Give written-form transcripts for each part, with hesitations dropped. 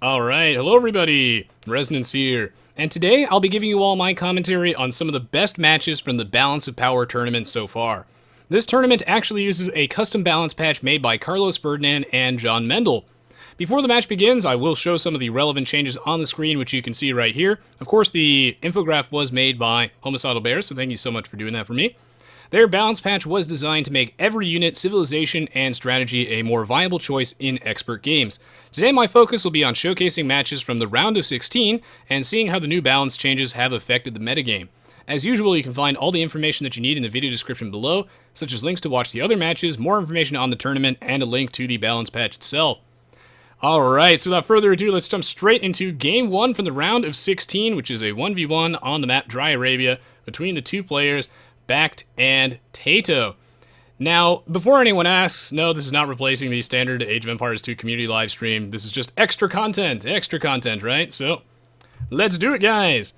Alright, hello everybody, Resonance here, and today I'll be giving you all my commentary on some of the best matches from the Balance of Power tournament so far. This tournament actually uses a custom balance patch made by Carlos Ferdinand and John Mendl. Before the match begins, I will show some of the relevant changes on the screen, which you can see right here. Of course, the infograph was made by Homicidal Bear, so thank you so much for doing that for me. Their balance patch was designed to make every unit, civilization, and strategy a more viable choice in expert games. Today my focus will be on showcasing matches from the round of 16 and seeing how the new balance changes have affected the metagame. As usual, you can find all the information that you need in the video description below, such as links to watch the other matches, more information on the tournament, and a link to the balance patch itself. Alright, so without further ado, let's jump straight into Game 1 from the round of 16, which is a 1v1 on the map Dry Arabia between the two players, BacT and TaToh. Now, before anyone asks, no, this is not replacing the standard Age of Empires 2 community live stream. This is just extra content, right? So, let's do it, guys!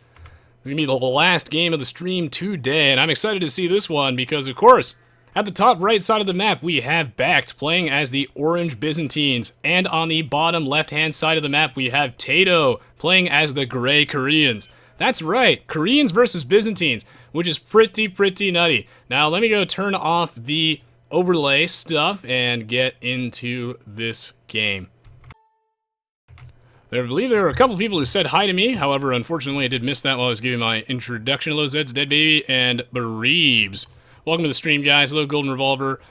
This is going to be the last game of the stream today, and I'm excited to see this one because, of course, at the top right side of the map, we have BacT playing as the Orange Byzantines, and on the bottom left-hand side of the map, we have TaToh playing as the Gray Koreans. That's right, Koreans versus Byzantines, which is pretty nutty. Now, let me go turn off the overlay stuff and get into this game. I believe there were a couple people who said hi to me. However, unfortunately, I did miss that while I was giving my introduction. Hello, Zed's Dead Baby and Bereebs. Welcome to the stream, guys. Hello, Golden Revolver.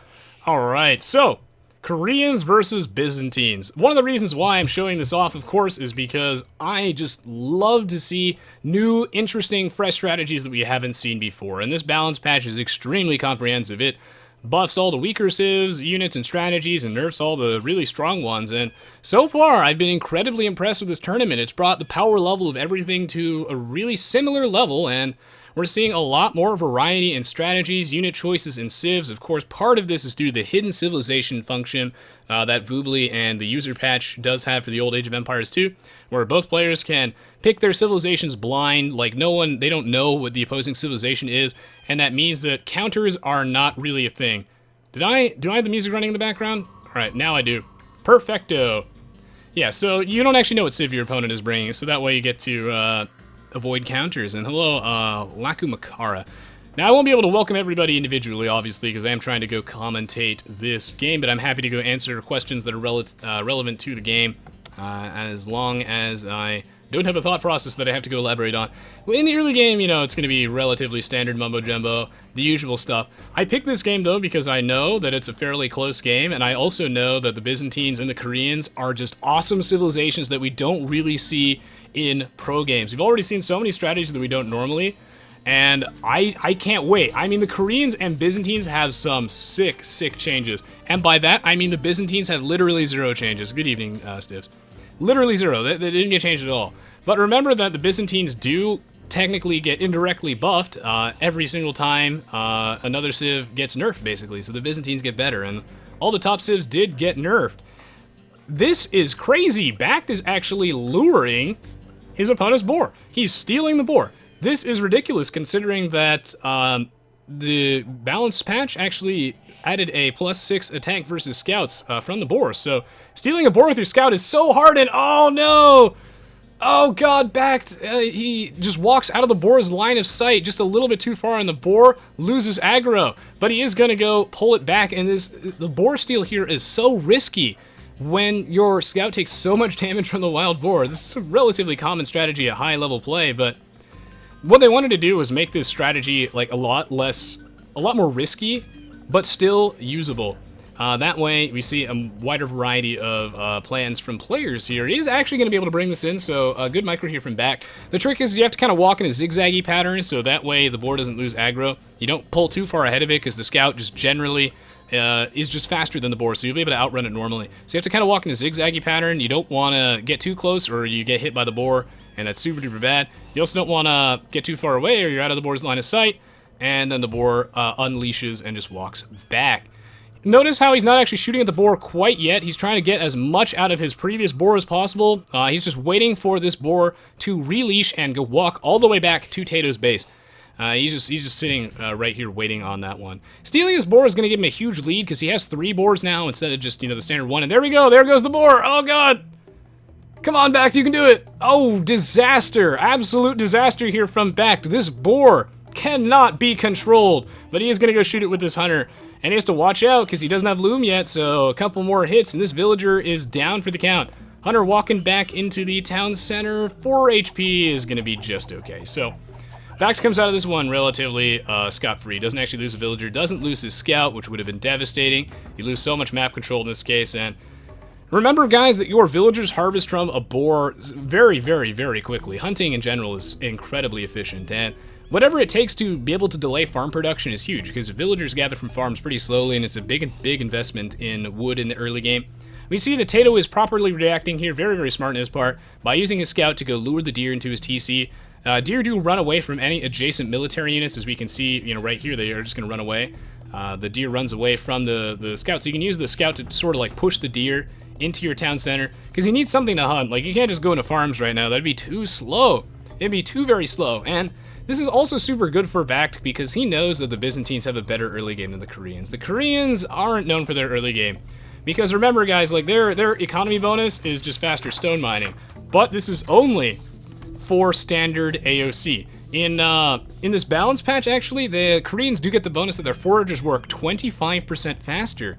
Alright, so, Koreans versus Byzantines. One of the reasons why I'm showing this off, of course, is because I just love to see new, interesting, fresh strategies that we haven't seen before. And this balance patch is extremely comprehensive. It buffs all the weaker civs, units, and strategies, and nerfs all the really strong ones. And so far, I've been incredibly impressed with this tournament. It's brought the power level of everything to a really similar level, and we're seeing a lot more variety in strategies, unit choices, and civs. Of course, part of this is due to the hidden civilization function that Voobly and the user patch does have for the old Age of Empires 2, where both players can pick their civilizations blind, like they don't know what the opposing civilization is, and that means that counters are not really a thing. Do I have the music running in the background? Alright, now I do. Perfecto. Yeah, so you don't actually know what civ your opponent is bringing, so that way you get to avoid counters. And hello, Laku Makara. Now, I won't be able to welcome everybody individually, obviously, because I am trying to go commentate this game, but I'm happy to go answer questions that are relevant to the game, as long as I don't have a thought process that I have to go elaborate on. In the early game, you know, it's going to be relatively standard mumbo-jumbo, the usual stuff. I picked this game, though, because I know that it's a fairly close game, and I also know that the Byzantines and the Koreans are just awesome civilizations that we don't really see in pro games. We've already seen so many strategies that we don't normally, and I can't wait. I mean, the Koreans and Byzantines have some sick changes, and by that, I mean the Byzantines have literally 0 changes. Good evening, Stiffs. Literally 0. They didn't get changed at all. But remember that the Byzantines do technically get indirectly buffed every single time another civ gets nerfed, basically. So the Byzantines get better, and all the top civs did get nerfed. This is crazy. BacT is actually luring his opponent's boar. He's stealing the boar. This is ridiculous, considering that the balance patch actually added a +6 attack versus scouts from the boar. So stealing a boar with your scout is so hard, and oh no! Oh god, BacT, he just walks out of the boar's line of sight just a little bit too far, and the boar loses aggro. But he is going to go pull it back, and the boar steal here is so risky when your scout takes so much damage from the wild boar. This is a relatively common strategy at high level play, but what they wanted to do was make this strategy like a lot more risky, but still usable. That way, we see a wider variety of plans from players here. He is actually going to be able to bring this in, so a good micro here from BacT. The trick is you have to kind of walk in a zigzaggy pattern, so that way the boar doesn't lose aggro. You don't pull too far ahead of it, because the scout just generally is just faster than the boar, so you'll be able to outrun it normally. So you have to kind of walk in a zigzaggy pattern. You don't want to get too close, or you get hit by the boar, and that's super duper bad. You also don't want to get too far away, or you're out of the boar's line of sight, and then the boar unleashes and just walks back. Notice how he's not actually shooting at the boar quite yet. He's trying to get as much out of his previous boar as possible. He's just waiting for this boar to releash and go walk all the way back to TaToh's base. He's just sitting right here waiting on that one. Stealing his boar is going to give him a huge lead because he has 3 boars now instead of just, you know, the standard one. And there we go. There goes the boar. Oh, God. Come on, BacT, you can do it! Oh, disaster! Absolute disaster here from BacT. This boar cannot be controlled, but he is going to go shoot it with this hunter. And he has to watch out because he doesn't have loom yet, so a couple more hits, and this villager is down for the count. Hunter walking back into the town center. 4 HP is going to be just okay. So, BacT comes out of this one relatively scot-free. Doesn't actually lose a villager. Doesn't lose his scout, which would have been devastating. You lose so much map control in this case. And remember, guys, that your villagers harvest from a boar very, very, very quickly. Hunting in general is incredibly efficient. And whatever it takes to be able to delay farm production is huge, because villagers gather from farms pretty slowly, and it's a big investment in wood in the early game. We see that TaToh is properly reacting here, very, very smart in his part, by using his scout to go lure the deer into his TC. Deer do run away from any adjacent military units, as we can see, you know, right here, they are just going to run away. The deer runs away from the scout, so you can use the scout to sort of like push the deer into your town center, because you need something to hunt. Like, you can't just go into farms right now, that'd be too slow. It'd be too very slow, and this is also super good for BacT because he knows that the Byzantines have a better early game than the Koreans. The Koreans aren't known for their early game. Because remember, guys, like their economy bonus is just faster stone mining. But this is only for standard AOC. In this balance patch, actually, the Koreans do get the bonus that their foragers work 25% faster.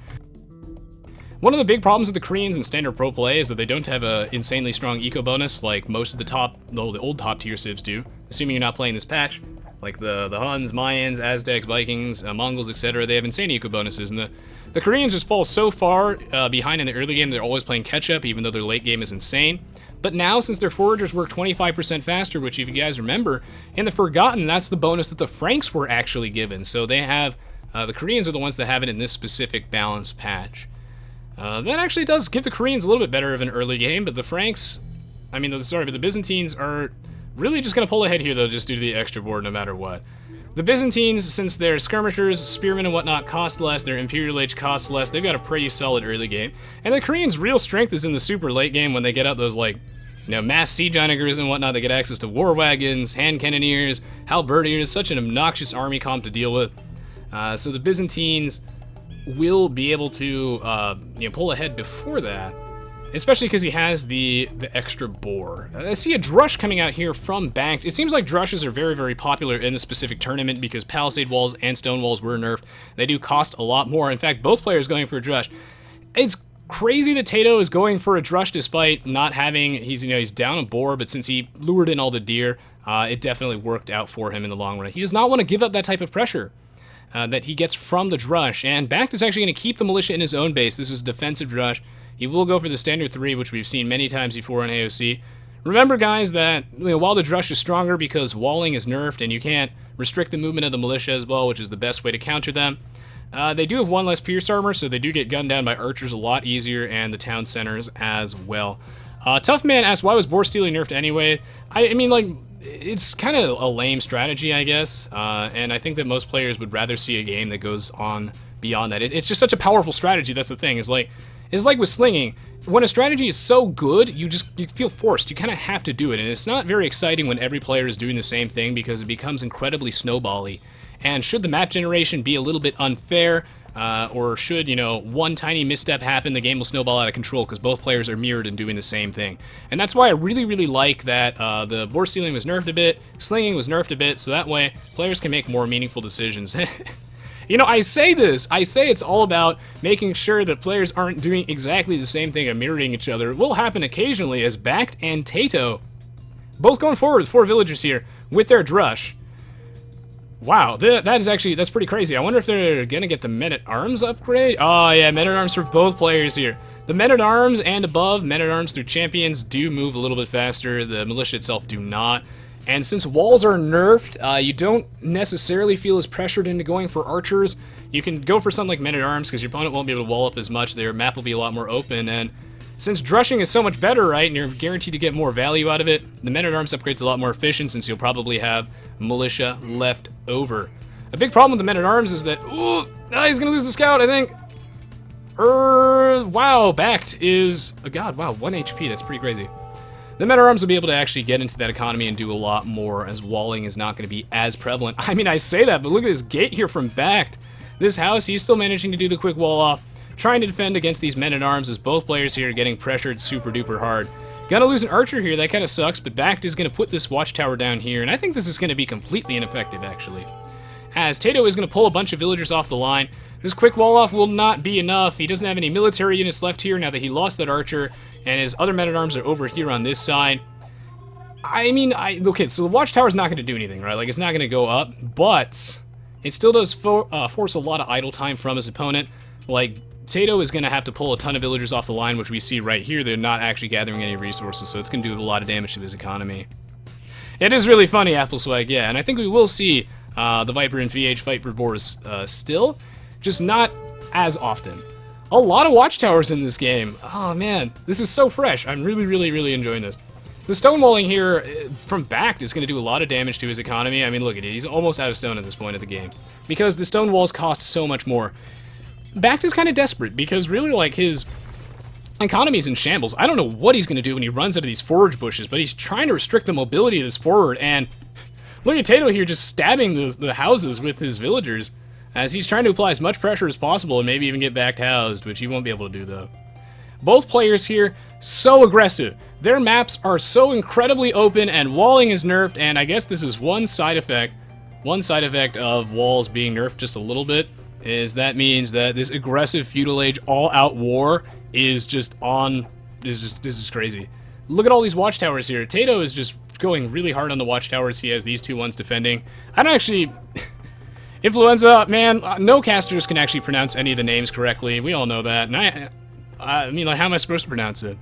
One of the big problems with the Koreans in standard pro play is that they don't have a insanely strong eco bonus like most of the old top tier civs do, assuming you're not playing this patch. Like the Huns, Mayans, Aztecs, Vikings, Mongols, etc. They have insane eco bonuses, and the Koreans just fall so far behind in the early game. They're always playing catch up, even though their late game is insane. But now, since their foragers work 25% faster, which if you guys remember, in the Forgotten, that's the bonus that the Franks were actually given. So they have, the Koreans are the ones that have it in this specific balance patch. That actually does give the Koreans a little bit better of an early game, but the Franks, but the Byzantines are really just going to pull ahead here, though, just due to the extra board no matter what. The Byzantines, since their skirmishers, spearmen, and whatnot cost less, their Imperial Age costs less, they've got a pretty solid early game. And the Koreans' real strength is in the super late game when they get out those, like, you know, mass siege onagers and whatnot. They get access to war wagons, hand cannoneers, halberdiers, such an obnoxious army comp to deal with. So the Byzantines will be able to pull ahead before that, especially because he has the extra boar. I see a Trush coming out here from BacT. It seems like Trushes are very, very popular in this specific tournament because palisade walls and stone walls were nerfed. They do cost a lot more. In fact, both players going for a Trush. It's crazy that TaToh is going for a Trush despite not having, he's down a boar, but since he lured in all the deer, it definitely worked out for him in the long run. He does not want to give up that type of pressure that he gets from the Trush, and BacT is actually going to keep the militia in his own base. This is defensive Trush. He will go for the standard 3, which we've seen many times before in AOC. Remember, guys, that while the Trush is stronger because walling is nerfed and you can't restrict the movement of the militia as well, which is the best way to counter them, they do have 1 less pierce armor, so they do get gunned down by archers a lot easier, and the town centers as well. Tough Man asks, why was boar stealing nerfed anyway? I mean, like, it's kind of a lame strategy, I guess, and I think that most players would rather see a game that goes on beyond that. It's just such a powerful strategy, that's the thing. It's like with slinging, when a strategy is so good, you feel forced. You kind of have to do it, and it's not very exciting when every player is doing the same thing because it becomes incredibly snowbally. And should the map generation be a little bit unfair, or should, one tiny misstep happen, the game will snowball out of control because both players are mirrored and doing the same thing. And that's why I really, really like that the boar stealing was nerfed a bit, slinging was nerfed a bit, so that way players can make more meaningful decisions. I say it's all about making sure that players aren't doing exactly the same thing and mirroring each other. It will happen occasionally as BacT and TaToh, both going forward with 4 villagers here with their Trush. Wow, that's pretty crazy. I wonder if they're gonna get the Men-at-Arms upgrade? Oh yeah, Men-at-Arms for both players here. The Men-at-Arms and above, Men-at-Arms through champions do move a little bit faster. The militia itself do not. And since walls are nerfed, you don't necessarily feel as pressured into going for archers. You can go for something like Men-at-Arms because your opponent won't be able to wall up as much. Their map will be a lot more open. And since drushing is so much better, right, and you're guaranteed to get more value out of it, the Men-at-Arms upgrade's a lot more efficient since you'll probably have militia left over. A big problem with the Men-at-Arms is that, he's going to lose the scout, I think. Wow, BacT is, 1 HP, that's pretty crazy. The Men-at-Arms will be able to actually get into that economy and do a lot more, as walling is not going to be as prevalent. I mean, I say that, but look at this gate here from BacT. This house, he's still managing to do the quick wall off, trying to defend against these Men-at-Arms as both players here are getting pressured super duper hard. Gonna lose an archer here, that kind of sucks, but BacT is gonna put this watchtower down here, and I think this is gonna be completely ineffective, actually. As TaToh is gonna pull a bunch of villagers off the line. This quick wall-off will not be enough. He doesn't have any military units left here now that he lost that archer, and his other men-at-arms are over here on this side. I mean, okay, so the watchtower's not gonna do anything, right? Like, it's not gonna go up, but it still does force a lot of idle time from his opponent. Like, TaToh is going to have to pull a ton of villagers off the line, which we see right here. They're not actually gathering any resources, so it's going to do a lot of damage to his economy. It is really funny, Appleswag, yeah, and I think we will see the Viper and VH fight for Boris still, just not as often. A lot of watchtowers in this game. Oh, man, this is so fresh. I'm really, really, really enjoying this. The stonewalling here from BacT is going to do a lot of damage to his economy. I mean, look at it. He's almost out of stone at this point of the game because the stone walls cost so much more. BacT is kind of desperate because really, like, his economy is in shambles. I don't know what he's going to do when he runs out of these forage bushes, but he's trying to restrict the mobility of this forward, and look at TaToh here just stabbing the houses with his villagers as he's trying to apply as much pressure as possible and maybe even get BacT housed, which he won't be able to do, though. Both players here, so aggressive. Their maps are so incredibly open, and walling is nerfed, and I guess this is one side effect of walls being nerfed just a little bit. Is that means that this aggressive feudal age all-out war is just crazy. Look at all these watchtowers here. TaToh is just going really hard on the watchtowers. He has these two ones defending. I don't actually... Influenza, man, no casters can actually pronounce any of the names correctly. We all know that. And I mean, like, how am I supposed to pronounce it?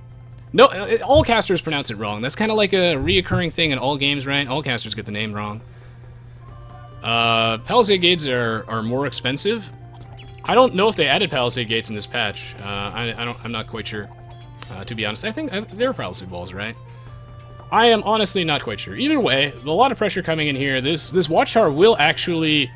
No, all casters pronounce it wrong. That's kind of like a reoccurring thing in all games, right? All casters get the name wrong. Palisade gates are more expensive. I don't know if they added palisade gates in this patch. I'm not quite sure. To be honest, I think they're palisade walls, right? I am honestly not quite sure. Either way, a lot of pressure coming in here. This watchtower will actually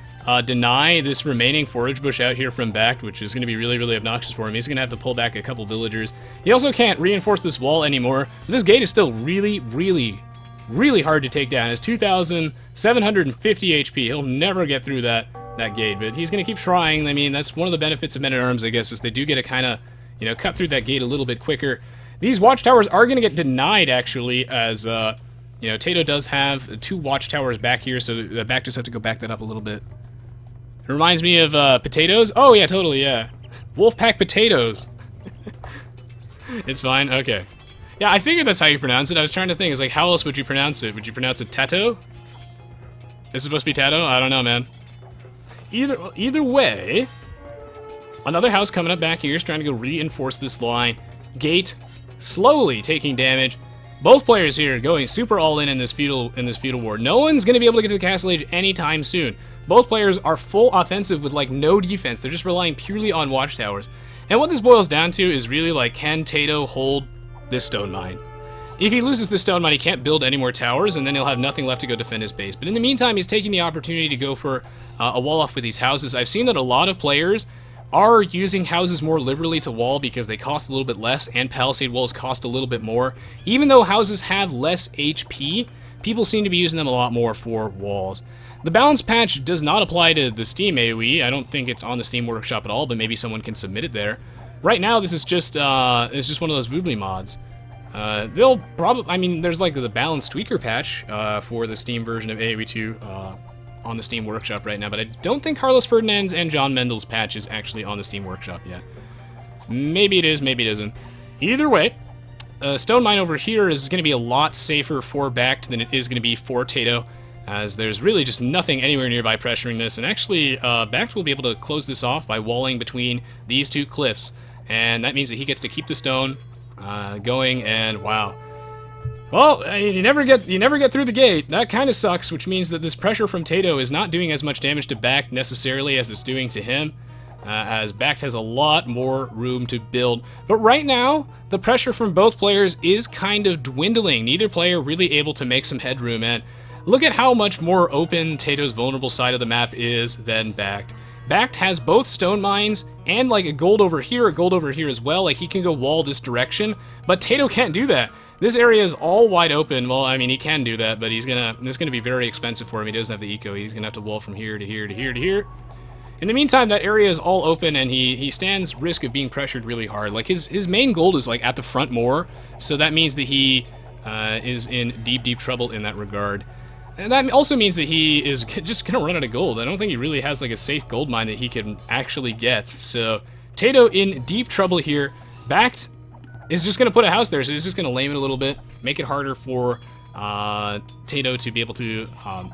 deny this remaining forage bush out here from BacT, which is going to be really, really obnoxious for him. He's going to have to pull back a couple villagers. He also can't reinforce this wall anymore. This gate is still really, really, really hard to take down. It's 2,750 HP. He'll never get through that gate, but he's going to keep trying. I mean, that's one of the benefits of men-at-arms, I guess, is they do get to kind of, you know, cut through that gate a little bit quicker. These watchtowers are going to get denied, actually, as, you know, TaToh does have 2 watchtowers back here, so BacT just have to go back that up a little bit. It reminds me of potatoes. Oh, yeah, totally, yeah. Wolfpack potatoes. It's fine, okay. Yeah, I figured that's how you pronounce it. I was trying to think, it's like, how else would you pronounce it? Would you pronounce it TaToh? Is it supposed to be TaToh? I don't know, man. Either way, another house coming up back here is trying to go reinforce this line. Gate slowly taking damage. Both players here going super all in this feudal war. No one's going to be able to get to the castle age anytime soon. Both players are full offensive with like no defense. They're just relying purely on watchtowers. And what this boils down to is really like, can TaToh hold this stone mine? If he loses this stone mine, he can't build any more towers, and then he'll have nothing left to go defend his base. But in the meantime, he's taking the opportunity to go for a wall off with these houses. I've seen that a lot of players are using houses more liberally to wall because they cost a little bit less, and palisade walls cost a little bit more. Even though houses have less HP, people seem to be using them a lot more for walls. The balance patch does not apply to the Steam AoE. I don't think it's on the Steam Workshop at all, but maybe someone can submit it there. Right now, this is just it's just one of those Voobly mods. They'll probably, I mean, there's like the balance tweaker patch for the Steam version of AoE2 on the Steam Workshop right now, but I don't think Carlos Ferdinand and John Mendl's patch is actually on the Steam Workshop yet. Maybe it is, maybe it isn't. Either way, stone mine over here is going to be a lot safer for BacT than it is going to be for TaToh, as there's really just nothing anywhere nearby pressuring this, and actually BacT will be able to close this off by walling between these two cliffs, and that means that he gets to keep the stone going, and wow. Well, you never get through the gate. That kind of sucks, which means that this pressure from TaToh is not doing as much damage to BacT necessarily as it's doing to him, as BacT has a lot more room to build. But right now, the pressure from both players is kind of dwindling. Neither player really able to make some headroom, and look at how much more open TaToh's vulnerable side of the map is than BacT. BacT has both stone mines and like a gold over here as well. Like he can go wall this direction, but TaToh can't do that. This area is all wide open. Well, I mean, he can do that, but it's gonna be very expensive for him. He doesn't have the eco. He's gonna have to wall from here to here to here to here. In the meantime, that area is all open, and he stands risk of being pressured really hard. Like, his main gold is, like, at the front more, so that means that he is in deep, deep trouble in that regard. And that also means that he is just going to run out of gold. I don't think he really has, like, a safe gold mine that he can actually get. So, TaToh in deep trouble here. BacT is just going to put a house there, so he's just going to lame it a little bit, make it harder for TaToh to be able to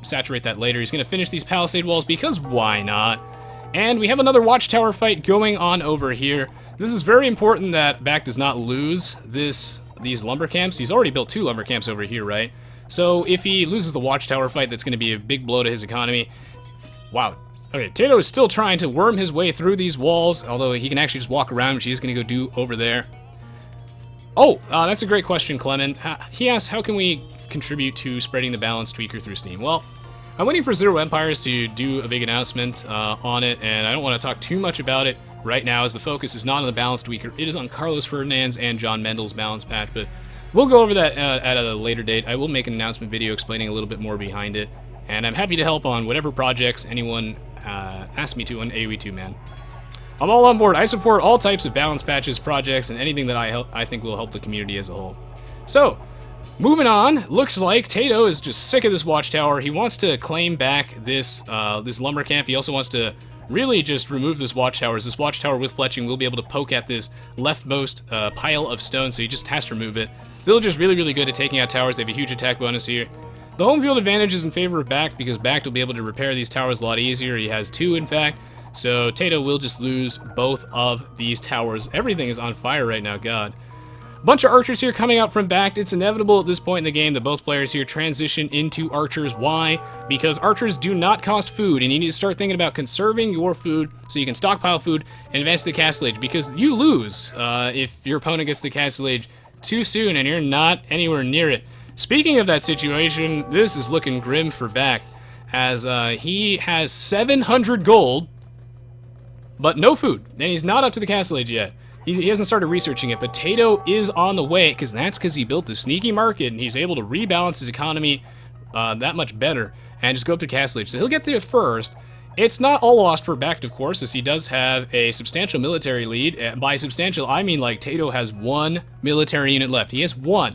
saturate that later. He's going to finish these palisade walls because why not? And we have another watchtower fight going on over here. This is very important that BacT does not lose these lumber camps. He's already built 2 lumber camps over here, right? So if he loses the watchtower fight, that's going to be a big blow to his economy. Wow. Okay, TaToh is still trying to worm his way through these walls, although he can actually just walk around, which he's going to go do over there. Oh, that's a great question, Clement. He asks, how can we contribute to spreading the balance tweaker through Steam? Well, I'm waiting for Zero Empires to do a big announcement on it, and I don't want to talk too much about it right now, as the focus is not on the balance tweaker. It is on Carlos Ferdinand's and John Mendel's balance patch, but we'll go over that at a later date. I will make an announcement video explaining a little bit more behind it, and I'm happy to help on whatever projects anyone asks me to on Aoe2, man. I'm all on board. I support all types of balance patches, projects, and anything that I think will help the community as a whole. So, moving on, looks like TaToh is just sick of this watchtower. He wants to claim back this lumber camp. He also wants to really just remove this watchtower. This watchtower with fletching will be able to poke at this leftmost pile of stone, so he just has to remove it. Villager's really, really good at taking out towers. They have a huge attack bonus here. The home field advantage is in favor of BacT because BacT will be able to repair these towers a lot easier. He has 2, in fact. So TaToh will just lose both of these towers. Everything is on fire right now, God. Bunch of archers here coming out from BacT. It's inevitable at this point in the game that both players here transition into archers. Why? Because archers do not cost food, and you need to start thinking about conserving your food so you can stockpile food and advance the castle age, because you lose if your opponent gets the castle age too soon and you're not anywhere near it. Speaking of that situation, this is looking grim for BacT, as he has 700 gold, but no food, and he's not up to the castle age yet. He hasn't started researching it, but TaToh is on the way, because he built a sneaky market, and he's able to rebalance his economy that much better, and just go up to castle age. So he'll get there first. It's not all lost for BacT, of course, as he does have a substantial military lead. And by substantial, I mean like TaToh has 1 military unit left. He has 1.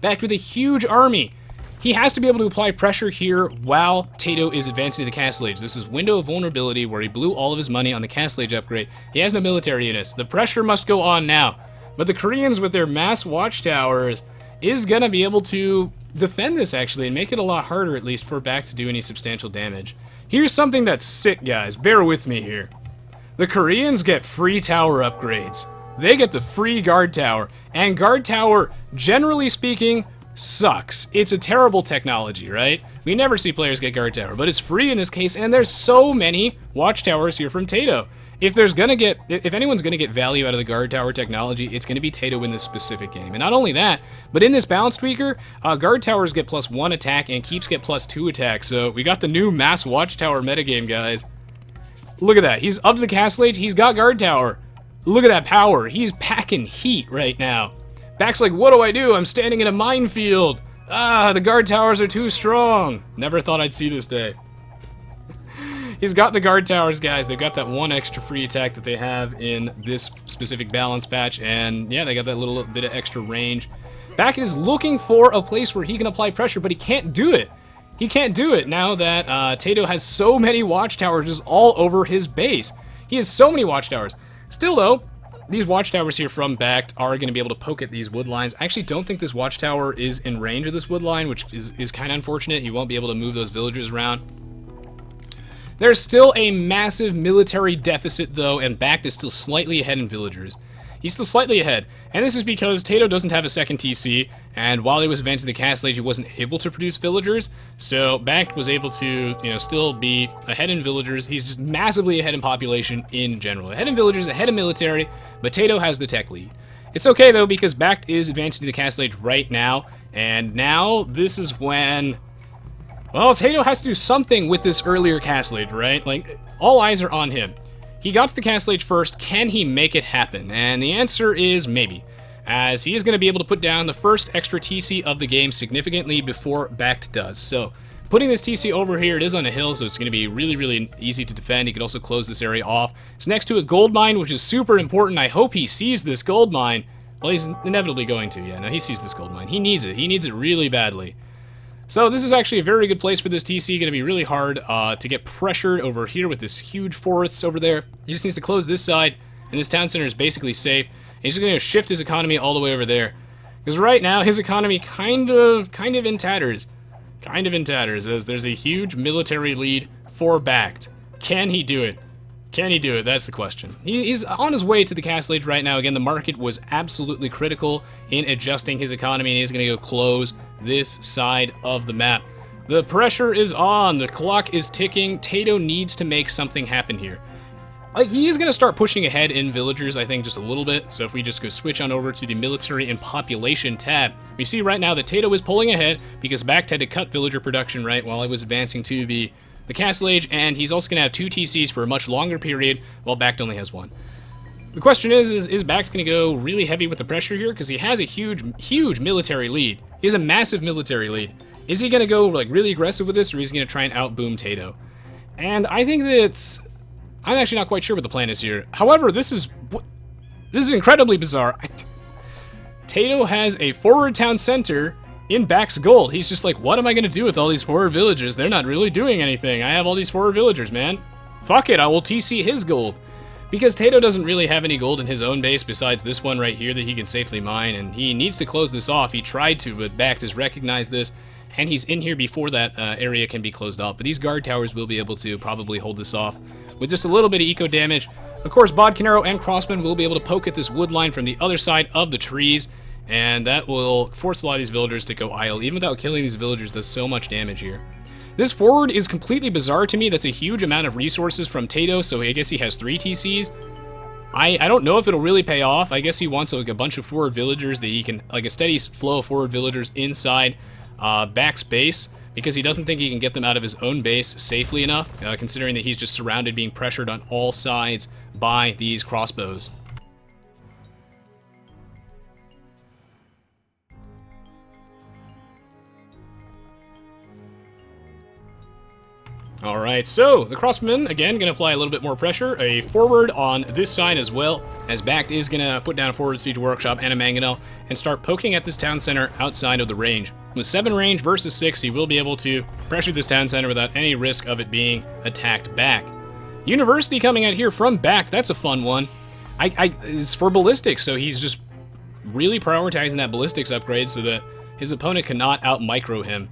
BacT with a huge army. He has to be able to apply pressure here while TaToh is advancing to the castle age. This is window of vulnerability where he blew all of his money on the castle age upgrade. He has no military units. The pressure must go on now. But the Koreans with their mass watchtowers is going to be able to defend this, actually, and make it a lot harder, at least, for BacT to do any substantial damage. Here's something that's sick, guys. Bear with me here. The Koreans get free tower upgrades. They get the free guard tower. And guard tower, generally speaking, sucks. It's a terrible technology, right? We never see players get guard tower, but it's free in this case, and there's so many watchtowers here from TaToh. If anyone's gonna get value out of the guard tower technology, it's gonna be TaToh in this specific game. And not only that, but in this balance tweaker, guard towers get +1 attack and keeps get +2 attack. So we got the new mass watchtower metagame, guys. Look at that. He's up to the castle age. He's got guard tower. Look at that power. He's packing heat right now. BacT's like, what do? I'm standing in a minefield. The guard towers are too strong. Never thought I'd see this day. He's got the guard towers, guys. They've got that 1 extra free attack that they have in this specific balance patch, and yeah, they got that little bit of extra range. BacT is looking for a place where he can apply pressure, but he can't do it. He can't do it now that TaToh has so many watchtowers just all over his base. He has so many watchtowers. Still, though, these watchtowers here from BacT are going to be able to poke at these wood lines. I actually don't think this watchtower is in range of this wood line, which is kind of unfortunate. He won't be able to move those villagers around. There's still a massive military deficit, though, and BacT is still slightly ahead in villagers. He's still slightly ahead, and this is because TaToh doesn't have a second TC, and while he was advancing the castle age, he wasn't able to produce villagers, so BacT was able to, still be ahead in villagers. He's just massively ahead in population in general. Ahead in villagers, ahead in military, but TaToh has the tech lead. It's okay, though, because BacT is advancing to the castle age right now, and now this is when, well, TaToh has to do something with this earlier castle age, right? Like, all eyes are on him. He got to the castle age first. Can he make it happen? And the answer is maybe, as he is going to be able to put down the first extra TC of the game significantly before BacT does. So Putting this TC over here, it is on a hill, so it's going to be really, really easy to defend. He could also close this area off. It's next to a gold mine, which is super important. I hope he sees this gold mine. Well, he's inevitably going to. Yeah, no, he sees this gold mine. He needs it. He needs it really badly. So this is actually a very good place for this TC. Going to be really hard to get pressured over here with this huge forests over there. He just needs to close this side, and this town center is basically safe. And he's just going to shift his economy all the way over there. Because right now, his economy kind of in tatters. Kind of in tatters, as there's a huge military lead for BacT. Can he do it? Can he do it? That's the question. He's on his way to the castle age right now. Again, the market was absolutely critical in adjusting his economy, and he's going to go close this side of the map. The pressure is on. The clock is ticking. TaToh needs to make something happen here. Like, he is going to start pushing ahead in villagers, I think, just a little bit. So if we just go switch on over to the military and population tab, we see right now that TaToh is pulling ahead because BacT had to cut villager production, right, while I was advancing to the castle age, and he's also going to have 2 TCs for a much longer period, while BacT only has 1. The question is BacT going to go really heavy with the pressure here? Because he has a huge military lead. He has a massive military lead. Is he going to go, like, really aggressive with this, or is he going to try and outboom TaToh? And I think that I'm actually not quite sure what the plan is here. However, this is incredibly bizarre. TaToh has a forward town center in BacT's gold. He's just like, what am I going to do with all these forward villagers? They're not really doing anything. I have all these forward villagers, man. Fuck it, I will TC his gold. Because TaToh doesn't really have any gold in his own base besides this one right here that he can safely mine, and he needs to close this off. He tried to, but BacT has recognized this, and he's in here before that area can be closed off. But these guard towers will be able to probably hold this off with just a little bit of eco damage. Of course, Bodkin Arrow and Crossman will be able to poke at this wood line from the other side of the trees, and that will force a lot of these villagers to go idle. Even without killing these villagers, does so much damage here. This forward is completely bizarre to me. That's a huge amount of resources from TaToh, so I guess he has 3 TCs. I don't know if it'll really pay off. I guess he wants like a bunch of forward villagers that he can, like a steady flow of forward villagers inside BacT's base, because he doesn't think he can get them out of his own base safely enough, considering that he's just surrounded, being pressured on all sides by these crossbows. Alright, so the crossmen, again, going to apply a little bit more pressure. A forward on this side as well, as BacT is going to put down a forward siege workshop and a mangonel and start poking at this town center outside of the range. With 7 range versus 6, he will be able to pressure this town center without any risk of it being attacked back. University coming out here from BacT, that's a fun one. It's for ballistics, so he's just really prioritizing that ballistics upgrade so that his opponent cannot out-micro him.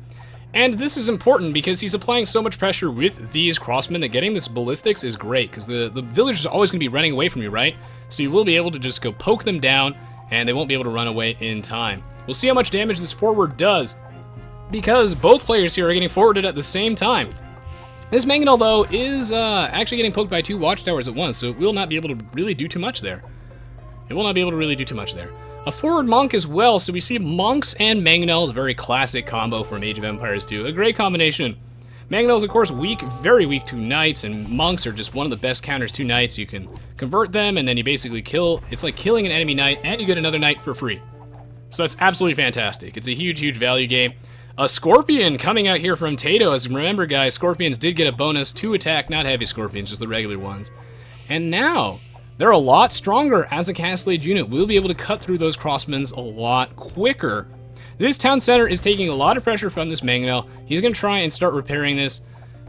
And this is important because he's applying so much pressure with these crossmen that getting this ballistics is great, because the villagers are always going to be running away from you, right? So you will be able to just go poke them down, and they won't be able to run away in time. We'll see how much damage this forward does, because both players here are getting forwarded at the same time. This mangonel, though, is actually getting poked by 2 watchtowers at once, so it will not be able to really do too much there. It will not be able to really do too much there. A forward monk as well, so we see monks and mangonels, a very classic combo from Age of Empires 2. A great combination. Mangonels, of course, weak, very weak to knights, and monks are just one of the best counters to knights. You can convert them, and then you basically kill. It's like killing an enemy knight, and you get another knight for free. So that's absolutely fantastic. It's a huge, huge value game. A Scorpion coming out here from TaToh. As remember, guys, Scorpions did get a bonus to attack, not heavy Scorpions, just the regular ones. And now they're a lot stronger as a Castle Age unit. We'll be able to cut through those crossmen a lot quicker. This town center is taking a lot of pressure from this mangonel. He's going to try and start repairing this.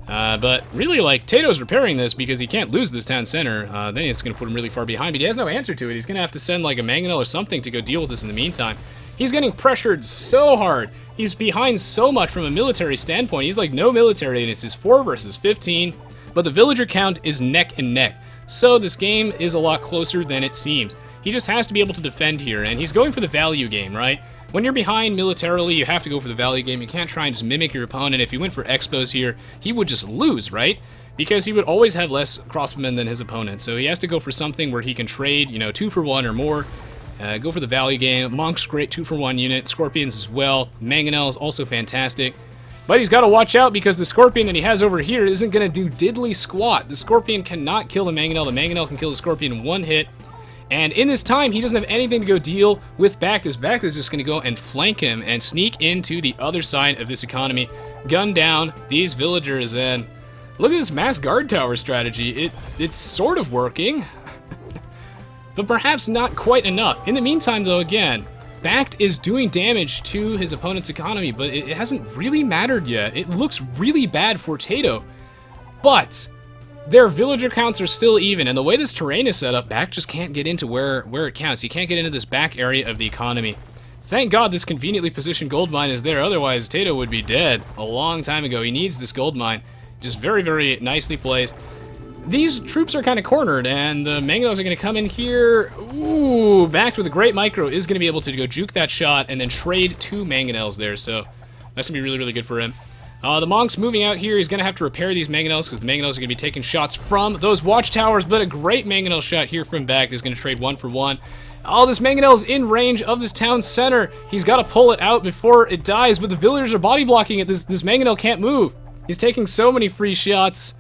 But really, like, TaToh's repairing this because he can't lose this town center. Then it's going to put him really far behind, but he has no answer to it. He's going to have to send, like, a mangonel or something to go deal with this in the meantime. He's getting pressured so hard. He's behind so much from a military standpoint. He's like no military, and it's his 4 versus 15. But the villager count is neck and neck. So this game is a lot closer than it seems. He just has to be able to defend here, and he's going for the value game, right? When you're behind militarily, you have to go for the value game. You can't try and just mimic your opponent. If he went for expos here, he would just lose, right? Because he would always have less crossmen than his opponent. So he has to go for something where he can trade, 2 for 1 or more. Go for the value game. Monk's great 2 for 1 unit. Scorpions as well. Mangonel is also fantastic. But he's got to watch out because the Scorpion that he has over here isn't going to do diddly squat. The Scorpion cannot kill the Mangonel. The Mangonel can kill the Scorpion in 1 hit. And in this time, he doesn't have anything to go deal with BacT. This BacT is just going to go and flank him and sneak into the other side of this economy. gun down these villagers, and look at this mass guard tower strategy. It's sort of working, but perhaps not quite enough. In the meantime, though, again, BacT is doing damage to his opponent's economy, but it hasn't really mattered yet. It looks really bad for TaToh, but their villager counts are still even, and the way this terrain is set up, BacT just can't get into where it counts. He can't get into this back area of the economy. Thank God this conveniently positioned gold mine is there, otherwise TaToh would be dead a long time ago. He needs this gold mine. Just very, very nicely placed. These troops are kind of cornered, and the Mendls are going to come in here. Ooh, BacT with a great micro is going to be able to go juke that shot and then trade 2 mangonels there, so that's going to be really, really good for him. The Monk's moving out here. He's going to have to repair these mangonels because the mangonels are going to be taking shots from those watchtowers, but a great mangonel shot here from BacT is going to trade 1 for 1. Oh, this mangonel's in range of this town center. He's got to pull it out before it dies, but the villagers are body blocking it. This mangonel can't move. He's taking so many free shots,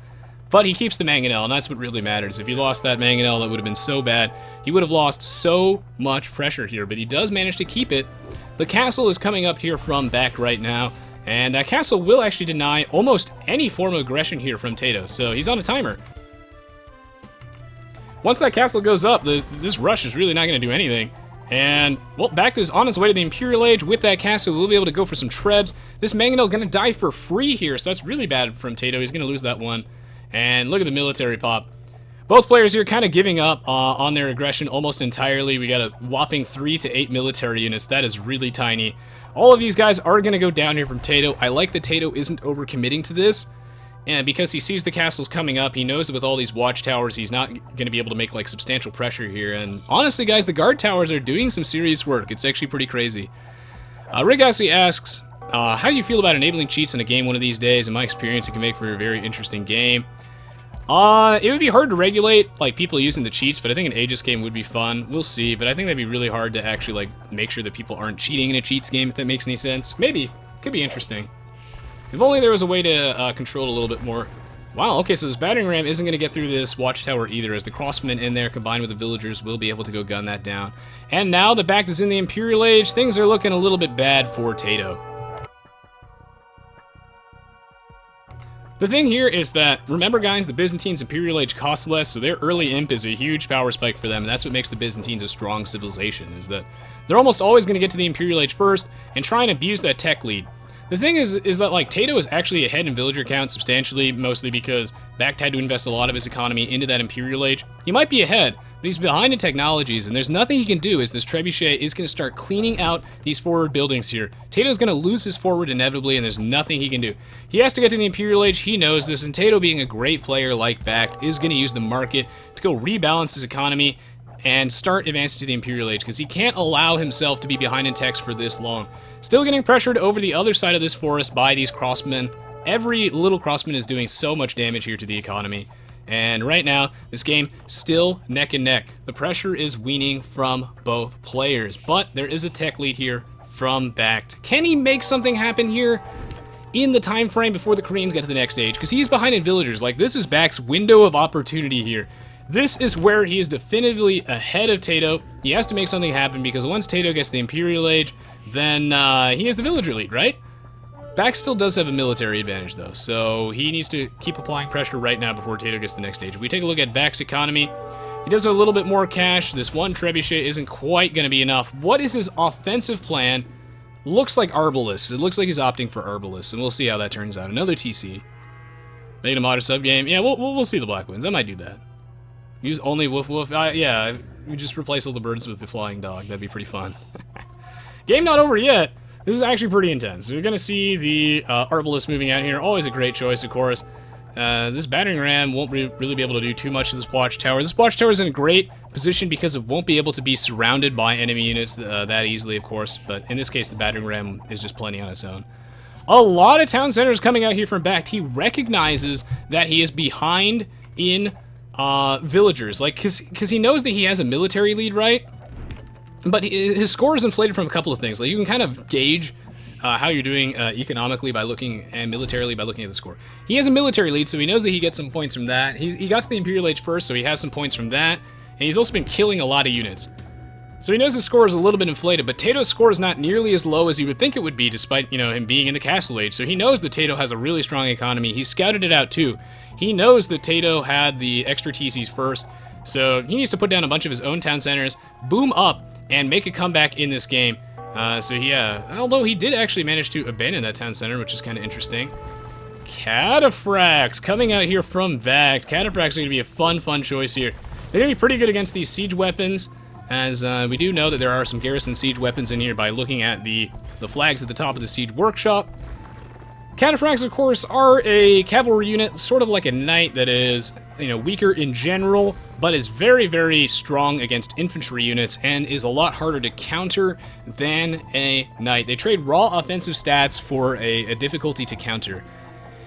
but he keeps the mangonel, and that's what really matters. If he lost that mangonel, that would have been so bad. He would have lost so much pressure here, but he does manage to keep it. The castle is coming up here from BacT right now, and that castle will actually deny almost any form of aggression here from TaToh, so he's on a timer. Once that castle goes up, this rush is really not going to do anything. And, well, BacT is on his way to the Imperial Age with that castle. We'll be able to go for some trebs. This mangonel going to die for free here, so that's really bad from TaToh. He's going to lose that one. And look at the military pop. Both players here kind of giving up on their aggression almost entirely. We got a whopping 3 to 8 military units. That is really tiny. All of these guys are going to go down here from TaToh. I like that TaToh isn't overcommitting to this. And because he sees the castles coming up, he knows that with all these watchtowers, he's not going to be able to make like substantial pressure here. And honestly, guys, the guard towers are doing some serious work. It's actually pretty crazy. Rick Astley asks, how do you feel about enabling cheats in a game one of these days? In my experience, it can make for a very interesting game. It would be hard to regulate like people using the cheats, but I think an Aegis game would be fun. We'll see, but I think that'd be really hard to actually like make sure that people aren't cheating in a cheats game, if that makes any sense. Maybe. Could be interesting. If only there was a way to control it a little bit more. Wow, okay, so this battering ram isn't going to get through this watchtower either, as the crossmen in there combined with the villagers will be able to go gun that down. And now that BacT is in the Imperial Age, things are looking a little bit bad for TaToh. The thing here is that, remember guys, the Byzantines Imperial Age costs less, so their early imp is a huge power spike for them, and that's what makes the Byzantines a strong civilization, is that they're almost always going to get to the Imperial Age first and try and abuse that tech lead. The thing is that like TaToh is actually ahead in villager count substantially, mostly because BacT had to invest a lot of his economy into that Imperial Age. He might be ahead, but he's behind in technologies, and there's nothing he can do as this trebuchet is going to start cleaning out these forward buildings here. TaToh's going to lose his forward inevitably, and there's nothing he can do. He has to get to the Imperial Age, he knows this, and TaToh, being a great player like BacT, is going to use the market to go rebalance his economy and start advancing to the Imperial Age, because he can't allow himself to be behind in techs for this long. Still getting pressured over the other side of this forest by these crossmen. Every little crossman is doing so much damage here to the economy. And right now, this game still neck and neck. The pressure is weaning from both players, but there is a tech lead here from BacT. Can he make something happen here in the time frame before the Koreans get to the next stage? Because he's behind in villagers. Like, this is BacT's window of opportunity here. This is where he is definitively ahead of TaToh. He has to make something happen because once TaToh gets the Imperial Age, then he has the villager lead, right? BacT still does have a military advantage though, so he needs to keep applying pressure right now before TaToh gets the next stage. If we take a look at BacT's economy, he does have a little bit more cash. This one trebuchet isn't quite going to be enough. What is his offensive plan? Looks like Arbalest. It looks like he's opting for Arbalest, and we'll see how that turns out. Another TC. Make it a modern sub-game. Yeah, we'll see the Black Winds. I might do that. Use only woof woof. Yeah, we just replace all the birds with the flying dog. That'd be pretty fun. Game not over yet. This is actually pretty intense. You're going to see the Arbalest moving out here. Always a great choice, of course. This battering ram won't really be able to do too much to this watchtower. This watchtower is in a great position because it won't be able to be surrounded by enemy units that easily, of course. But in this case, the battering ram is just plenty on its own. A lot of town centers coming out here from BacT. He recognizes that he is behind in villagers, like, because he knows that he has a military lead, right? But his score is inflated from a couple of things. Like, you can kind of gauge how you're doing economically by looking, and militarily by looking at the score. He has a military lead, so he knows that he gets some points from that. He got to the Imperial Age first, so he has some points from that, and he's also been killing a lot of units. So he knows his score is a little bit inflated, but TaToh's score is not nearly as low as you would think it would be, despite, you know, him being in the Castle Age. So he knows that TaToh has a really strong economy. He scouted it out too. He knows that TaToh had the extra TCs first, so he needs to put down a bunch of his own town centers, boom up, and make a comeback in this game. So yeah, although he did actually manage to abandon that town center, which is kind of interesting. Cataphracts coming out here from BacT. Cataphracts are going to be a fun choice here. They're going to be pretty good against these siege weapons, as we do know that there are some garrison siege weapons in here by looking at the flags at the top of the siege workshop. Cataphracts, of course, are a cavalry unit, sort of like a knight that is, you know, weaker in general, but is very strong against infantry units and is a lot harder to counter than a knight. They trade raw offensive stats for a difficulty to counter.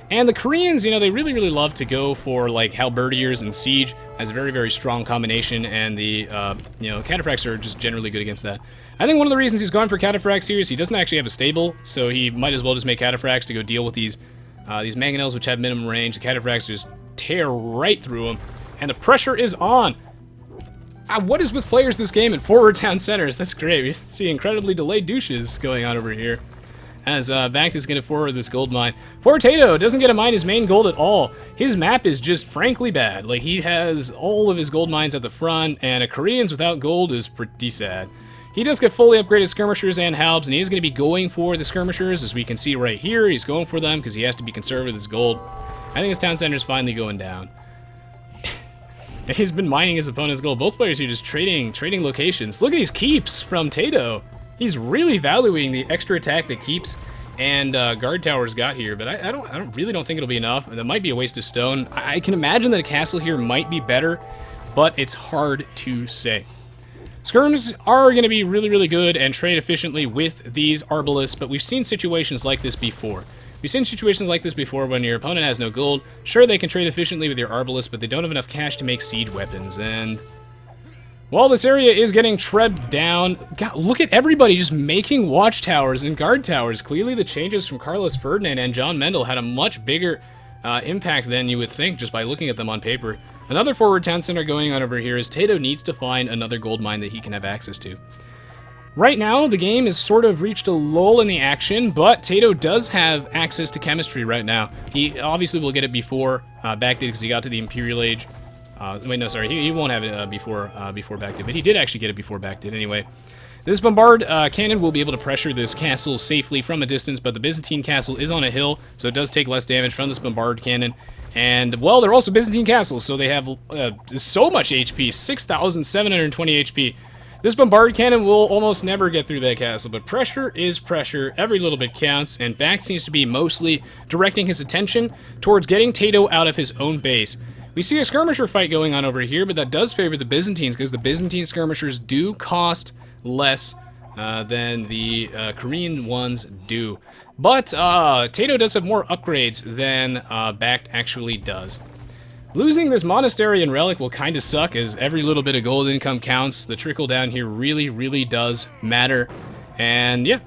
And the Koreans, you know, they really love to go for, like, halberdiers and siege as a very strong combination, and the, you know, cataphracts are just generally good against that. I think one of the reasons he's gone for cataphracts here is he doesn't actually have a stable, so he might as well just make cataphracts to go deal with these mangonels, which have minimum range. The cataphracts just tear right through them, and the pressure is on. What is with players this game in forward town centers? That's great. We see incredibly delayed douches going on over here, as BacT is going to forward this gold mine. Poor TaToh doesn't get to mine his main gold at all. His map is just frankly bad. Like, he has all of his gold mines at the front, and a Koreans without gold is pretty sad. He does get fully upgraded skirmishers and halbs, and he's going to be going for the skirmishers, as we can see right here. He's going for them because he has to be conservative with his gold. I think his town center is finally going down. He's been mining his opponent's gold. Both players are just trading locations. Look at these keeps from TaToh. He's really valuing the extra attack that keeps and guard towers got here, but I really don't think it'll be enough. That might be a waste of stone. I can imagine that a castle here might be better, but it's hard to say. Skirms are going to be really good and trade efficiently with these arbalists, but we've seen situations like this before. We've seen situations like this before when your opponent has no gold. Sure, they can trade efficiently with your arbalists, but they don't have enough cash to make siege weapons, and well, this area is getting trebbed down. God, look at everybody just making watchtowers and guard towers. Clearly the changes from Carlos Ferdinand and John Mendl had a much bigger impact than you would think just by looking at them on paper. Another forward town center going on over here is TaToh needs to find another gold mine that he can have access to. Right now, the game has sort of reached a lull in the action, but TaToh does have access to chemistry right now. He obviously will get it before BacT did, because he got to the Imperial Age. Wait, no, sorry, he won't have it before BacT did, but he did actually get it before BacT did anyway. This bombard cannon will be able to pressure this castle safely from a distance, but the Byzantine castle is on a hill, so it does take less damage from this bombard cannon. And, well, they're also Byzantine castles, so they have so much HP, 6,720 HP. This bombard cannon will almost never get through that castle, but pressure is pressure. Every little bit counts, and BacT seems to be mostly directing his attention towards getting TaToh out of his own base. We see a skirmisher fight going on over here, but that does favor the Byzantines, because the Byzantine skirmishers do cost less than the Korean ones do. But TaToh does have more upgrades than BacT actually does. Losing this monastery and relic will kind of suck, as every little bit of gold income counts. The trickle down here really does matter. And yeah,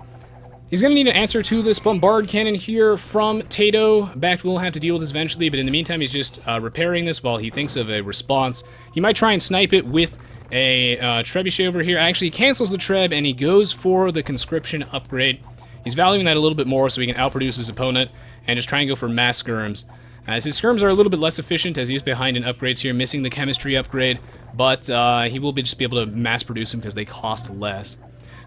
he's going to need an answer to this bombard cannon here from TaToh. BacT will have to deal with this eventually, but in the meantime, he's just repairing this while he thinks of a response. He might try and snipe it with a trebuchet over here. Actually, he cancels the treb, and he goes for the conscription upgrade. He's valuing that a little bit more so he can outproduce his opponent and just try and go for mass skirms. As his skirms are a little bit less efficient, as he's behind in upgrades here, missing the chemistry upgrade, but he will just be able to mass produce them because they cost less.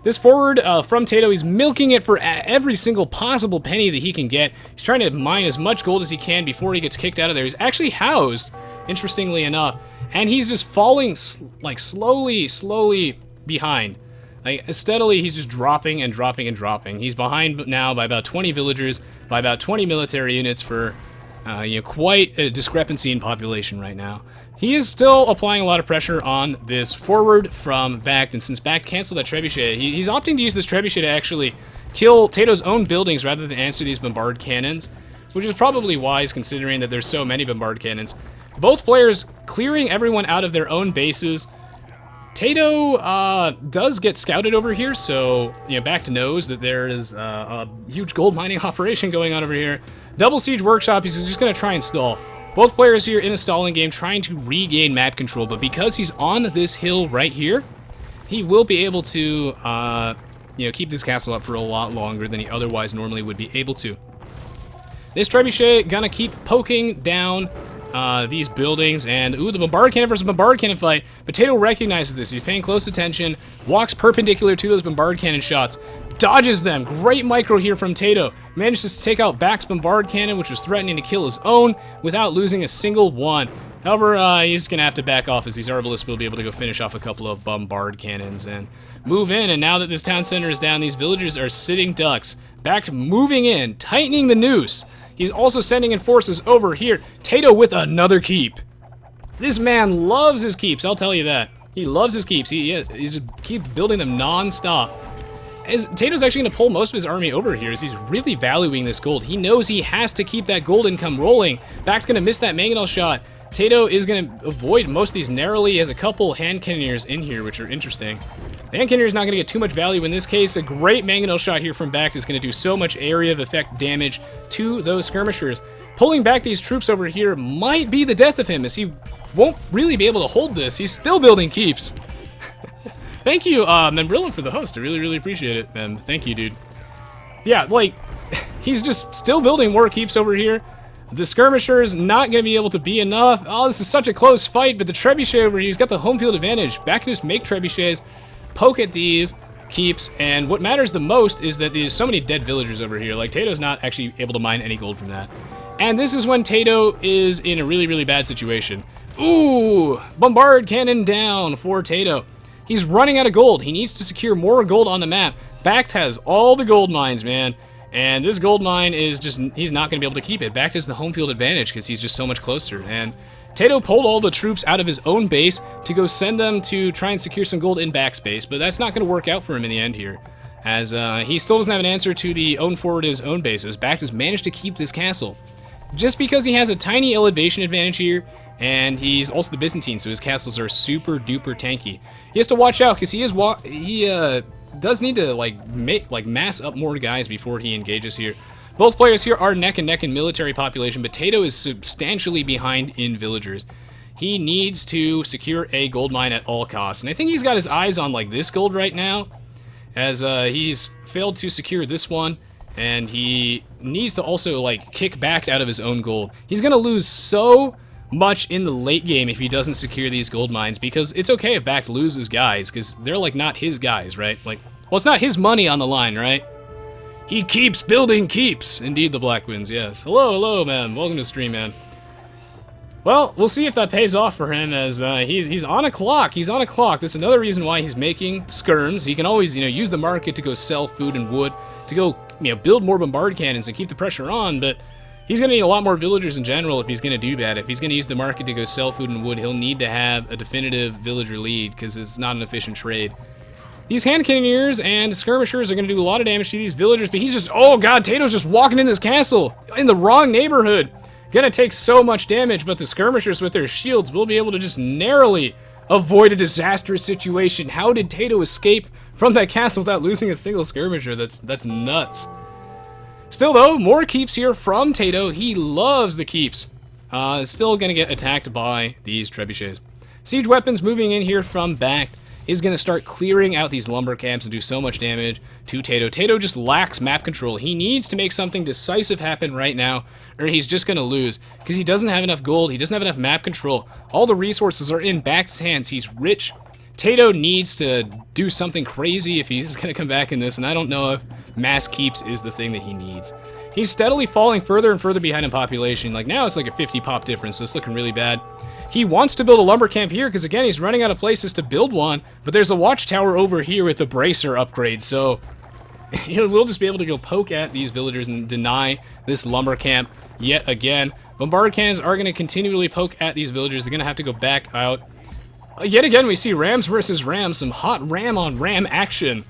This forward from TaToh, he's milking it for every single possible penny that he can get. He's trying to mine as much gold as he can before he gets kicked out of there. He's actually housed, interestingly enough, and he's just falling like slowly behind. Like, steadily, he's just dropping and dropping and dropping. He's behind now by about 20 villagers, by about 20 military units for quite a discrepancy in population right now. He is still applying a lot of pressure on this forward from BacT, and since BacT canceled that trebuchet, he's opting to use this trebuchet to actually kill TaToh's own buildings rather than answer these bombard cannons, which is probably wise considering that there's so many bombard cannons. Both players clearing everyone out of their own bases. TaToh does get scouted over here, so BacT knows that there is a huge gold mining operation going on over here. Double siege workshop, he's just going to try and stall. Both players here in a stalling game trying to regain map control, but because he's on this hill right here, he will be able to, you know, keep this castle up for a lot longer than he otherwise normally would be able to. This trebuchet gonna keep poking down these buildings, and ooh, the bombard cannon versus bombard cannon fight. But TaToh recognizes this. He's paying close attention, walks perpendicular to those bombard cannon shots, dodges them. Great micro here from TaToh. Manages to take out BacT's bombard cannon, which was threatening to kill his own, without losing a single one. However, he's gonna have to back off, as these arbalists will be able to go finish off a couple of bombard cannons and move in. And now that this town center is down, these villagers are sitting ducks. BacT moving in, tightening the noose. He's also sending in forces over here. TaToh with another keep. This man loves his keeps, I'll tell you that. He loves his keeps. He just keeps building them non-stop. As TaToh's actually going to pull most of his army over here, as he's really valuing this gold. He knows he has to keep that gold income rolling. BacT's going to miss that Mendl shot. TaToh is going to avoid most of these narrowly. He has a couple hand cannoneers in here, which are interesting. The hand cannoneer is not going to get too much value in this case. A great Mendl shot here from BacT is going to do so much area of effect damage to those skirmishers. Pulling back these troops over here might be the death of him, as he won't really be able to hold this. He's still building keeps. Thank you, Mendl, for the host. I really, really appreciate it, man. Thank you, dude. Yeah, like, he's just still building more keeps over here. The skirmisher not going to be able to be enough. Oh, this is such a close fight, but the trebuchet over here, he's got the home field advantage. BacT can just make trebuchets, poke at these keeps, and what matters the most is that there's so many dead villagers over here. Like, TaToh's not actually able to mine any gold from that. And this is when TaToh is in a really, really bad situation. Ooh, bombard cannon down for TaToh. He's running out of gold. He needs to secure more gold on the map. BacT has all the gold mines, man. And this gold mine is just, he's not going to be able to keep it. BacT has the home field advantage because he's just so much closer. And TaToh pulled all the troops out of his own base to go send them to try and secure some gold in BacT's base, but that's not going to work out for him in the end here, as he still doesn't have an answer to the own forward in his own bases. BacT has managed to keep this castle. Just because he has a tiny elevation advantage here, and he's also the Byzantines, so his castles are super duper tanky. He has to watch out because he does need to mass up more guys before he engages here. Both players here are neck and neck in military population, but TaToh is substantially behind in villagers. He needs to secure a gold mine at all costs, and I think he's got his eyes on like this gold right now, as he's failed to secure this one, and he needs to also like kick BacT out of his own gold. He's gonna lose so much in the late game if he doesn't secure these gold mines, because it's okay if BacT loses guys, because they're like not his guys, right? Like, well, it's not his money on the line, right? He keeps building keeps. Indeed, the Black Winds, yes. Hello, man. Welcome to the stream, man. Well, we'll see if that pays off for him, as he's on a clock. He's on a clock. That's another reason why he's making skirms. He can always, use the market to go sell food and wood, to go, build more bombard cannons and keep the pressure on, but he's going to need a lot more villagers in general if he's going to do that. If he's going to use the market to go sell food and wood, he'll need to have a definitive villager lead, because it's not an efficient trade. These hand cannoneers and skirmishers are going to do a lot of damage to these villagers, but he's just, oh god, TaToh's just walking in this castle in the wrong neighborhood. Gonna take so much damage, but the skirmishers with their shields will be able to just narrowly avoid a disastrous situation. How did TaToh escape from that castle without losing a single skirmisher? That's nuts. Still though, more keeps here from TaToh. He loves the keeps. Still gonna get attacked by these trebuchets. Siege weapons moving in here from BacT is going to start clearing out these lumber camps and do so much damage to TaToh. TaToh just lacks map control. He needs to make something decisive happen right now, or he's just going to lose, because he doesn't have enough gold, he doesn't have enough map control. All the resources are in BacT's hands. He's rich. TaToh needs to do something crazy if he's going to come back in this, and I don't know if mass keeps is the thing that he needs. He's steadily falling further and further behind in population. Like, now it's like a 50 pop difference, so it's looking really bad. He wants to build a lumber camp here because, again, he's running out of places to build one, but there's a watchtower over here with the bracer upgrade, so we'll just be able to go poke at these villagers and deny this lumber camp yet again. Bombard cannons are going to continually poke at these villagers. They're going to have to go back out. Yet again, we see Rams versus Rams, some hot Ram on Ram action.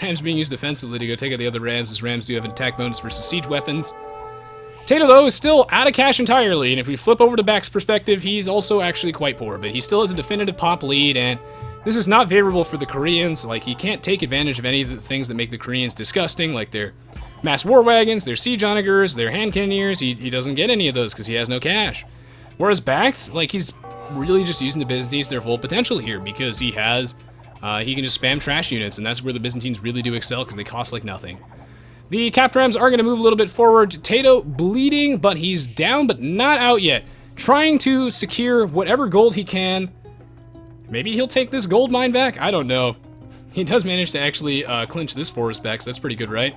Rams being used defensively to go take out the other Rams, as Rams do have attack bonus versus siege weapons. TaToh, though, is still out of cash entirely, and if we flip over to BacT's perspective, he's also actually quite poor, but he still has a definitive pop lead, and this is not favorable for the Koreans. Like, he can't take advantage of any of the things that make the Koreans disgusting, like their mass war wagons, their siege onagers, their hand cannoneers. He doesn't get any of those because he has no cash. Whereas BacT, like, he's really just using the Byzantines to their full potential here, because he has he can just spam trash units, and that's where the Byzantines really do excel because they cost like nothing. The capped rams are going to move a little bit forward. TaToh bleeding, but he's down, but not out yet. Trying to secure whatever gold he can. Maybe he'll take this gold mine back? I don't know. He does manage to actually clinch this forest back, so that's pretty good, right?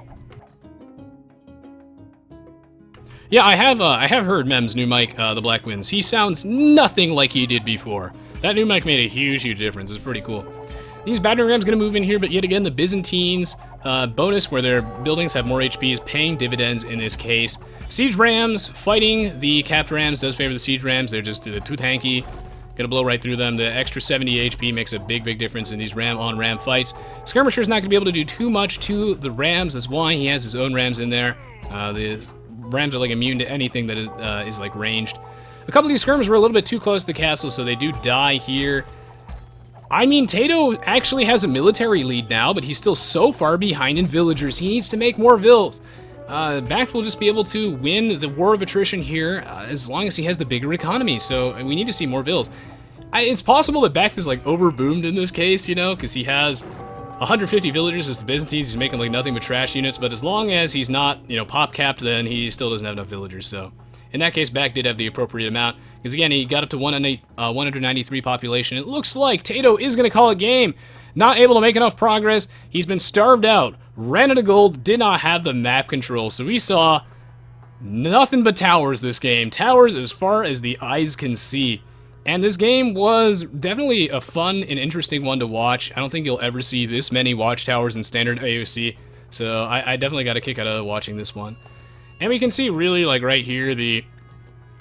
Yeah, I have heard Mem's new mic, the Black Winds. He sounds nothing like he did before. That new mic made a huge, huge difference. It's pretty cool. These battering rams going to move in here, but yet again, the Byzantines bonus where their buildings have more HP is paying dividends in this case. Siege rams fighting the capped rams does favor the siege rams. They're just too tanky. Gonna blow right through them. The extra 70 HP makes a big, big difference in these ram-on-ram fights. Skirmisher's not gonna be able to do too much to the rams. That's why he has his own rams in there. The rams are like immune to anything that is like ranged. A couple of these skirmishers were a little bit too close to the castle, so they do die here. I mean, TaToh actually has a military lead now, but he's still so far behind in villagers. He needs to make more vills. BacT will just be able to win the war of attrition here as long as he has the bigger economy, so we need to see more vills. It's possible that BacT is like overboomed in this case, you know, because he has 150 villagers as the Byzantines. He's making like nothing but trash units, but as long as he's not, you know, pop capped, then he still doesn't have enough villagers, so... In that case, BacT did have the appropriate amount, because again, he got up to 193 population. It looks like TaToh is going to call it game. Not able to make enough progress. He's been starved out. Ran out of gold. Did not have the map control. So we saw nothing but towers this game. Towers as far as the eyes can see. And this game was definitely a fun and interesting one to watch. I don't think you'll ever see this many watchtowers in standard AOC. So I definitely got a kick out of watching this one. And we can see really, like, right here, the...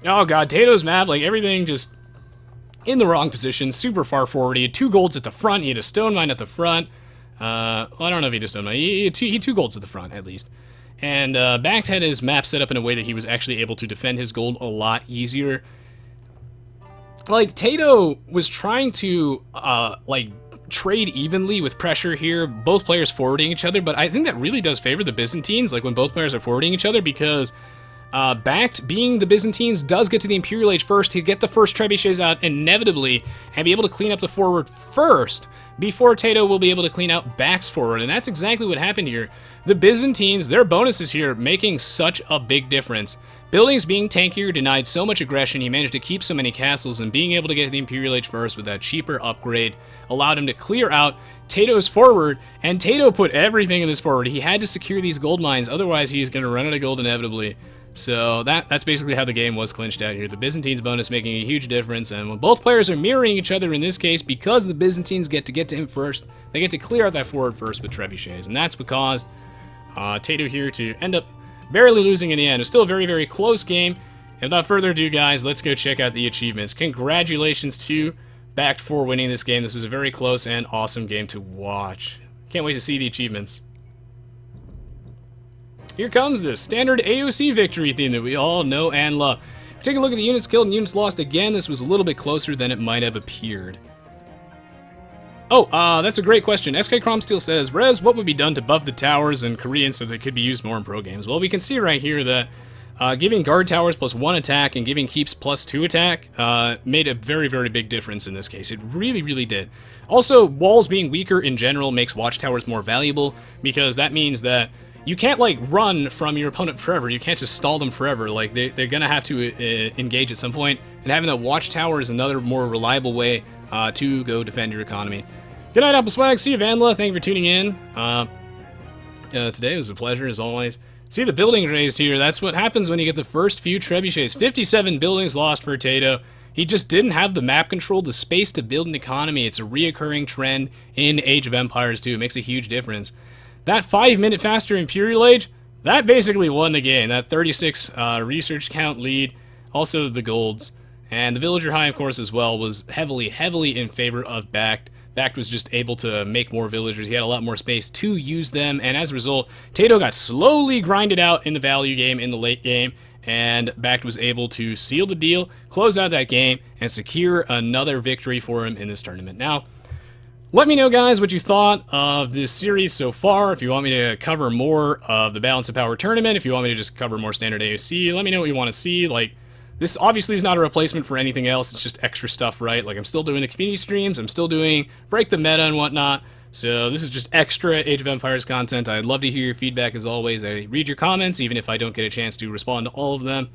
Oh, God, TaToh's map, like, everything just in the wrong position, super far forward. He had 2 golds at the front. He had a stone mine at the front. Well, I don't know if he had a stone mine. He had 2 golds at the front, at least. And BacT had his map set up in a way that he was actually able to defend his gold a lot easier. Like, TaToh was trying to, like, trade evenly with pressure here, both players forwarding each other, but I think that really does favor the Byzantines, like when both players are forwarding each other, because BacT, being the Byzantines, does get to the Imperial Age first to get the first trebuchets out inevitably and be able to clean up the forward first before TaToh will be able to clean out BacT's forward, and that's exactly what happened here. The Byzantines, their bonuses here, making such a big difference. Buildings being tankier denied so much aggression, he managed to keep so many castles, and being able to get to the Imperial Age first with that cheaper upgrade allowed him to clear out TaToh's forward, and TaToh put everything in this forward. He had to secure these gold mines, otherwise he's going to run out of gold inevitably. So that's basically how the game was clinched out here. The Byzantines bonus making a huge difference, and when both players are mirroring each other in this case, because the Byzantines get to him first, they get to clear out that forward first with trebuchets, and that's what caused TaToh here to end up barely losing in the end. It was still a very, very close game. And without further ado, guys, let's go check out the achievements. Congratulations to BacT for winning this game. This was a very close and awesome game to watch. Can't wait to see the achievements. Here comes the standard AOC victory theme that we all know and love. Take a look at the units killed and units lost again. This was a little bit closer than it might have appeared. Oh, that's a great question. SK Cromsteel says, Rez, what would be done to buff the towers in Korean so they could be used more in pro games? Well, we can see right here that giving guard towers +1 attack and giving keeps +2 attack made a very, very big difference in this case. It really, really did. Also, walls being weaker in general makes watchtowers more valuable, because that means that you can't, like, run from your opponent forever. You can't just stall them forever. Like, they're going to have to engage at some point, and having a watchtower is another more reliable way to go defend your economy. Good night, Apple Swag. See you, Vandla. Thank you for tuning in. Today was a pleasure, as always. See the buildings raised here. That's what happens when you get the first few trebuchets. 57 buildings lost for TaToh. He just didn't have the map control, the space to build an economy. It's a reoccurring trend in Age of Empires, too. It makes a huge difference. That 5-minute faster Imperial Age, that basically won the game. That 36 research count lead, also the golds. And the Villager High, of course, as well, was heavily, heavily in favor of BacT. BacT was just able to make more villagers. He had a lot more space to use them, and as a result, TaToh got slowly grinded out in the value game in the late game, and BacT was able to seal the deal, close out that game, and secure another victory for him in this tournament. Now, let me know, guys, what you thought of this series so far. If you want me to cover more of the Balance of Power tournament, if you want me to just cover more standard AOC, let me know what you want to see. Like, This obviously is not a replacement for anything else, it's just extra stuff, right? Like, I'm still doing the community streams, I'm still doing Break the Meta and whatnot, so this is just extra Age of Empires content. I'd love to hear your feedback as always. I read your comments, even if I don't get a chance to respond to all of them.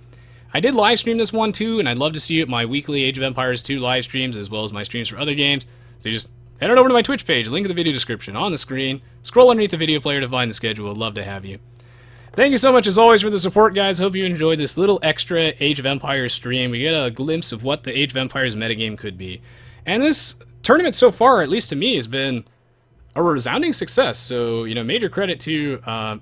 I did live stream this one too, and I'd love to see my weekly Age of Empires 2 live streams, as well as my streams for other games. So just head on over to my Twitch page, link in the video description, on the screen. Scroll underneath the video player to find the schedule. I'd love to have you. Thank you so much as always for the support, guys. Hope you enjoyed this little extra Age of Empires stream. We get a glimpse of what the Age of Empires metagame could be. And this tournament so far, at least to me, has been a resounding success. So, you know, major credit to, John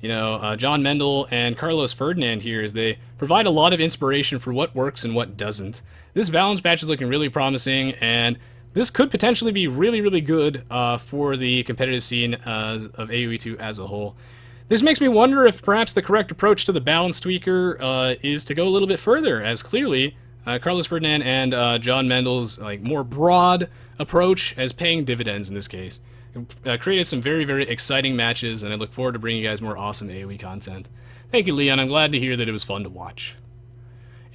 Mendl and Carlos Ferdinand here, as they provide a lot of inspiration for what works and what doesn't. This balance patch is looking really promising, and this could potentially be really, really good for the competitive scene of AoE2 as a whole. This makes me wonder if perhaps the correct approach to the balance tweaker is to go a little bit further, as clearly Carlos Ferdinand and John Mendl's more broad approach is paying dividends in this case. Created some very, very exciting matches, and I look forward to bringing you guys more awesome AoE content. Thank you, Leon. I'm glad to hear that it was fun to watch.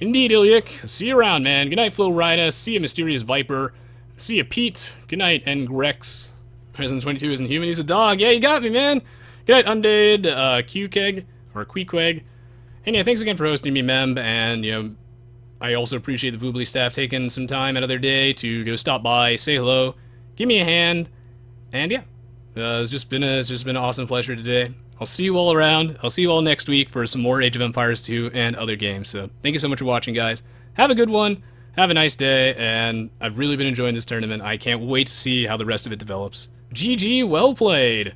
Indeed, Ilyik. See you around, man. Good night, Flo Rida. See you, Mysterious Viper. See you, Pete. Good night, and Grex. President 22 isn't human, he's a dog. Yeah, you got me, man. Good night, Undead, Q-Keg, or Queequeg. And yeah, thanks again for hosting me, Mem, and, you know, I also appreciate the Voobly staff taking some time out of their day to go stop by, say hello, give me a hand. And yeah, it's just been an awesome pleasure today. I'll see you all around. I'll see you all next week for some more Age of Empires 2 and other games. So thank you so much for watching, guys. Have a good one. Have a nice day. And I've really been enjoying this tournament. I can't wait to see how the rest of it develops. GG, well played.